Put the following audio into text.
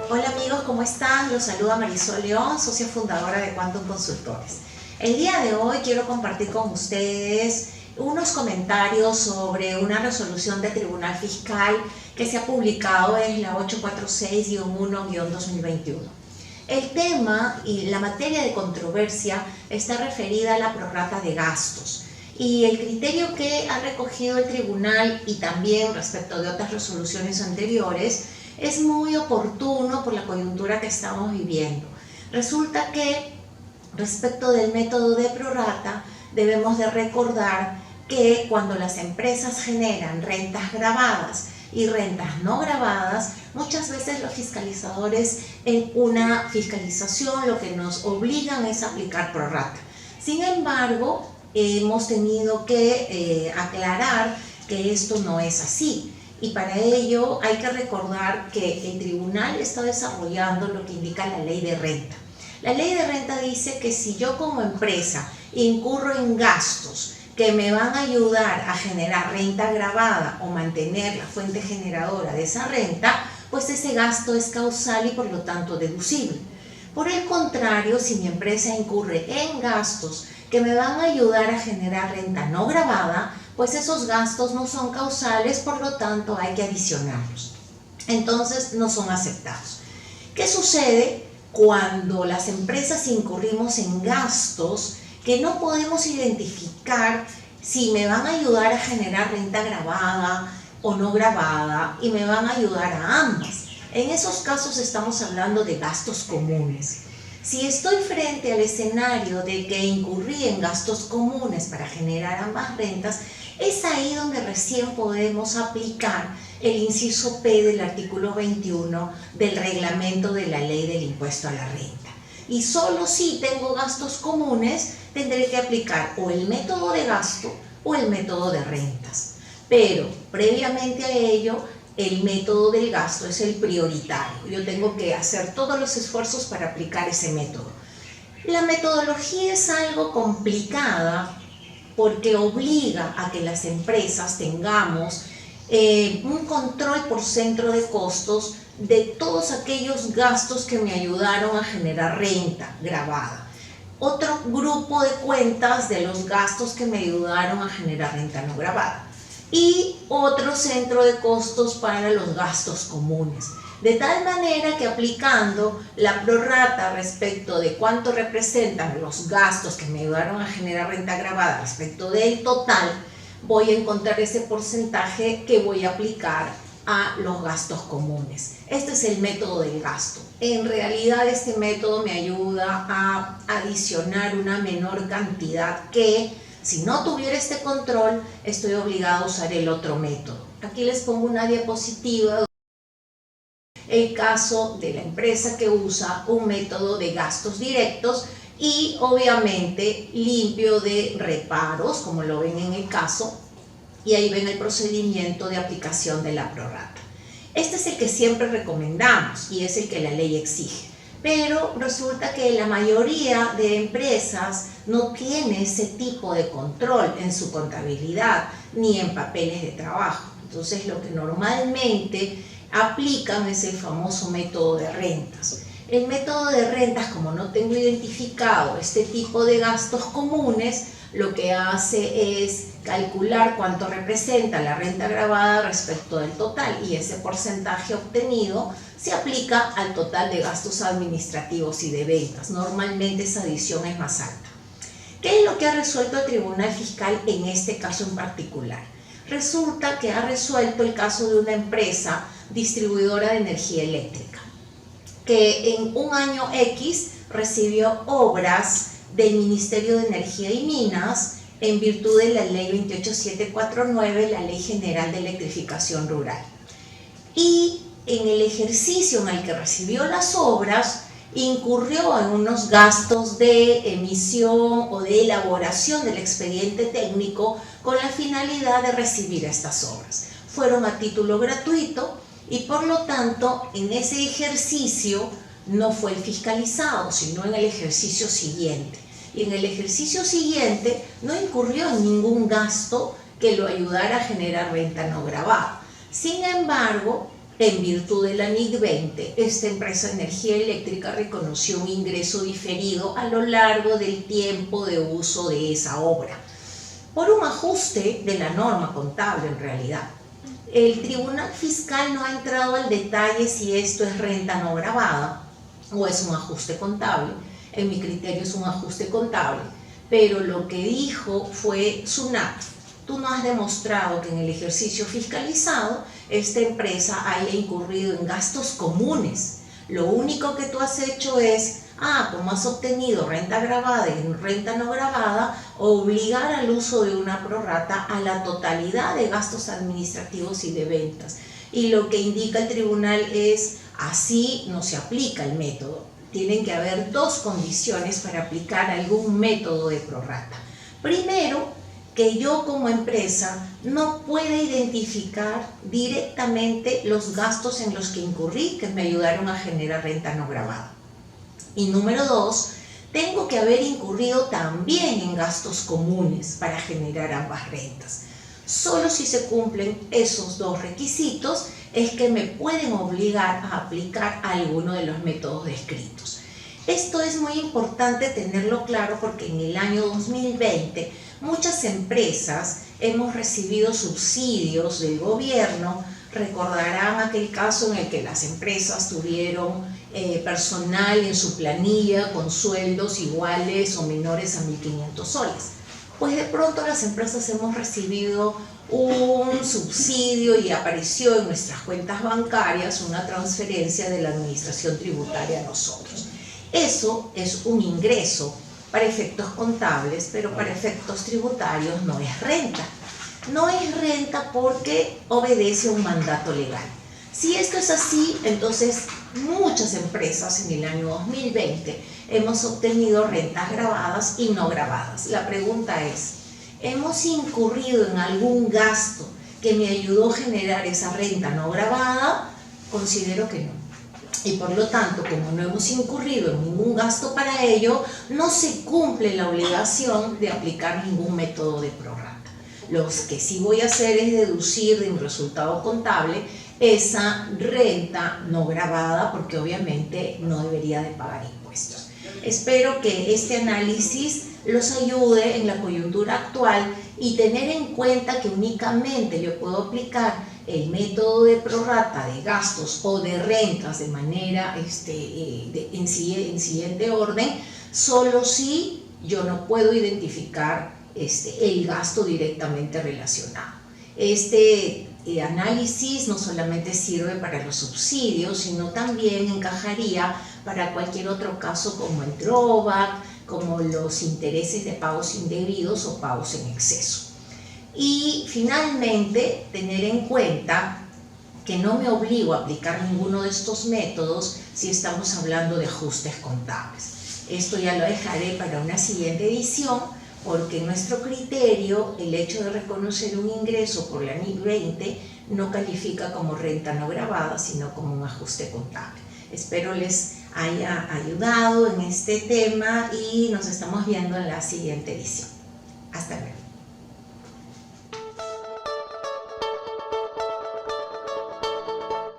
Hola amigos, ¿cómo están? Los saluda Marisol León, socia fundadora de Quantum Consultores. El día de hoy quiero compartir con ustedes unos comentarios sobre una resolución del Tribunal Fiscal que se ha publicado, es la 846-1-2021. El tema y la materia de controversia está referida a la prorrata de gastos. Y el criterio que ha recogido el tribunal y también respecto de otras resoluciones anteriores es muy oportuno por la coyuntura que estamos viviendo. Resulta que respecto del método de prorrata debemos de recordar que cuando las empresas generan rentas gravadas y rentas no gravadas, muchas veces los fiscalizadores en una fiscalización lo que nos obligan es a aplicar prorrata. Sin embargo, hemos tenido que aclarar que esto no es así. Y para ello hay que recordar que el tribunal está desarrollando lo que indica la ley de renta. La ley de renta dice que si yo como empresa incurro en gastos que me van a ayudar a generar renta gravada o mantener la fuente generadora de esa renta, pues ese gasto es causal y por lo tanto deducible. Por el contrario, si mi empresa incurre en gastos que me van a ayudar a generar renta no gravada, pues esos gastos no son causales, por lo tanto hay que adicionarlos. Entonces no son aceptados. ¿Qué sucede cuando las empresas incurrimos en gastos que no podemos identificar si me van a ayudar a generar renta gravada o no gravada y me van a ayudar a ambas? En esos casos estamos hablando de gastos comunes. Si estoy frente al escenario de que incurrí en gastos comunes para generar ambas rentas, es ahí donde recién podemos aplicar el inciso P del artículo 21 del reglamento de la ley del impuesto a la renta. Y solo si tengo gastos comunes tendré que aplicar o el método de gasto o el método de rentas. Pero previamente a ello, el método del gasto es el prioritario. Yo tengo que hacer todos los esfuerzos para aplicar ese método. La metodología es algo complicada porque obliga a que las empresas tengamos un control por centro de costos de todos aquellos gastos que me ayudaron a generar renta gravada. Otro grupo de cuentas de los gastos que me ayudaron a generar renta no gravada. Y otro centro de costos para los gastos comunes. De tal manera que aplicando la prorrata respecto de cuánto representan los gastos que me ayudaron a generar renta gravada respecto del total, voy a encontrar ese porcentaje que voy a aplicar a los gastos comunes. Este es el método del gasto. En realidad este método me ayuda a adicionar una menor cantidad que, si no tuviera este control, estoy obligado a usar el otro método. Aquí les pongo una diapositiva. El caso de la empresa que usa un método de gastos directos y obviamente limpio de reparos, como lo ven en el caso, y ahí ven el procedimiento de aplicación de la prorrata. Este es el que siempre recomendamos y es el que la ley exige. Pero resulta que la mayoría de empresas no tiene ese tipo de control en su contabilidad ni en papeles de trabajo. Entonces lo que normalmente aplican es el famoso método de rentas. El método de rentas, como no tengo identificado este tipo de gastos comunes, lo que hace es calcular cuánto representa la renta gravada respecto del total y ese porcentaje obtenido se aplica al total de gastos administrativos y de ventas. Normalmente esa adición es más alta. ¿Qué es lo que ha resuelto el Tribunal Fiscal en este caso en particular? Resulta que ha resuelto el caso de una empresa distribuidora de energía eléctrica que en un año X recibió obras del Ministerio de Energía y Minas en virtud de la ley 28749, la Ley General de Electrificación Rural. Y en el ejercicio en el que recibió las obras, incurrió en unos gastos de emisión o de elaboración del expediente técnico con la finalidad de recibir estas obras. Fueron a título gratuito y por lo tanto en ese ejercicio no fue fiscalizado, sino en el ejercicio siguiente. Y en el ejercicio siguiente no incurrió en ningún gasto que lo ayudara a generar renta no gravada. Sin embargo, En virtud de la NIC 20, esta empresa de energía eléctrica reconoció un ingreso diferido a lo largo del tiempo de uso de esa obra, por un ajuste de la norma contable en realidad. El Tribunal Fiscal no ha entrado al detalle si esto es renta no gravada o es un ajuste contable. En mi criterio es un ajuste contable, pero lo que dijo fue: SUNAT, tú no has demostrado que en el ejercicio fiscalizado esta empresa haya incurrido en gastos comunes. Lo único que tú has hecho es, como has obtenido renta gravada y renta no gravada, obligar al uso de una prorrata a la totalidad de gastos administrativos y de ventas. Y lo que indica el tribunal es: así no se aplica el método. Tienen que haber dos condiciones para aplicar algún método de prorrata. Primero, que yo como empresa no pueda identificar directamente los gastos en los que incurrí, que me ayudaron a generar renta no gravada. Y número dos, tengo que haber incurrido también en gastos comunes para generar ambas rentas. Solo si se cumplen esos dos requisitos es que me pueden obligar a aplicar alguno de los métodos descritos. Esto es muy importante tenerlo claro porque en el año 2020 muchas empresas hemos recibido subsidios del gobierno. Recordarán aquel caso en el que las empresas tuvieron personal en su planilla con sueldos iguales o menores a 1.500 soles. Pues de pronto las empresas hemos recibido un subsidio y apareció en nuestras cuentas bancarias una transferencia de la administración tributaria a nosotros. Eso es un ingreso para efectos contables, pero para efectos tributarios no es renta. No es renta porque obedece a un mandato legal. Si esto es así, entonces muchas empresas en el año 2020 hemos obtenido rentas gravadas y no gravadas. La pregunta es: ¿hemos incurrido en algún gasto que me ayudó a generar esa renta no gravada? Considero que no. Y por lo tanto, como no hemos incurrido en ningún gasto para ello, no se cumple la obligación de aplicar ningún método de prorrata. Lo que sí voy a hacer es deducir de mi resultado contable esa renta no gravada, porque obviamente no debería de pagar impuestos. Espero que este análisis los ayude en la coyuntura actual y tener en cuenta que únicamente yo puedo aplicar el método de prorrata de gastos o de rentas de manera en siguiente orden, solo si yo no puedo identificar el gasto directamente relacionado. Este análisis no solamente sirve para los subsidios, sino también encajaría para cualquier otro caso como el drawback, como los intereses de pagos indebidos o pagos en exceso. Y finalmente, tener en cuenta que no me obligo a aplicar ninguno de estos métodos si estamos hablando de ajustes contables. Esto ya lo dejaré para una siguiente edición, porque en nuestro criterio el hecho de reconocer un ingreso por la NIC 20 no califica como renta no gravada, sino como un ajuste contable. Espero les haya ayudado en este tema y nos estamos viendo en la siguiente edición. Hasta luego.